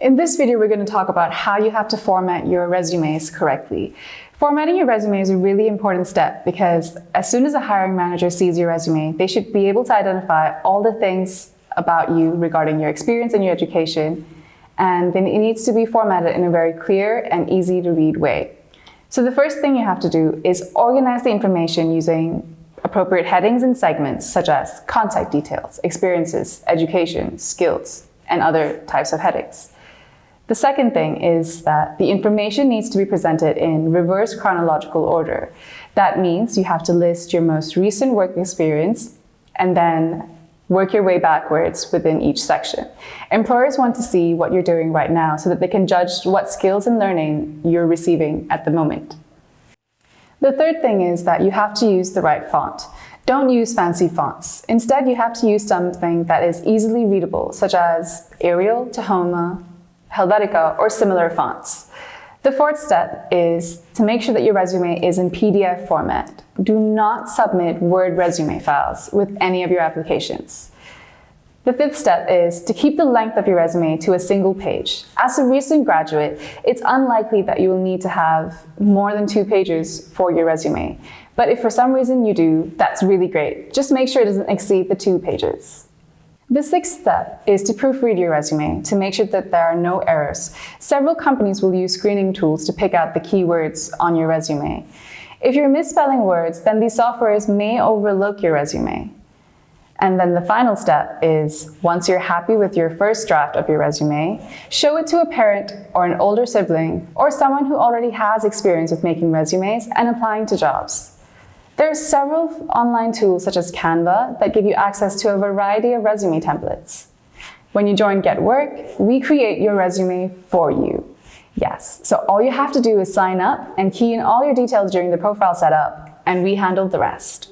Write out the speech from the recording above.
In this video, we're going to talk about how you have to format your resumes correctly. Formatting your resume is a really important step because as soon as a hiring manager sees your resume, they should be able to identify all the things about you regarding your experience and your education, and then it needs to be formatted in a very clear and easy to read way. So the first thing you have to do is organize the information using appropriate headings and segments such as contact details, experiences, education, skills, and other types of headings. The second thing is that the information needs to be presented in reverse chronological order. That means you have to list your most recent work experience and then work your way backwards within each section. Employers want to see what you're doing right now so that they can judge what skills and learning you're receiving at the moment. The third thing is that you have to use the right font. Don't use fancy fonts. Instead, you have to use something that is easily readable, such as Arial, Tahoma, Helvetica, or similar fonts. The fourth step is to make sure that your resume is in PDF format. Do not submit Word resume files with any of your applications. The fifth step is to keep the length of your resume to a single page. As a recent graduate, it's unlikely that you will need to have more than 2 pages for your resume. But if for some reason you do, that's really great. Just make sure it doesn't exceed the 2 pages. The sixth step is to proofread your resume to make sure that there are no errors. Several companies will use screening tools to pick out the keywords on your resume. If you're misspelling words, then these softwares may overlook your resume. And then the final step is, once you're happy with your first draft of your resume, show it to a parent or an older sibling or someone who already has experience with making resumes and applying to jobs. There are several online tools such as Canva that give you access to a variety of resume templates. When you join GetWork, we create your resume for you. Yes, so all you have to do is sign up and key in all your details during the profile setup, and we handle the rest.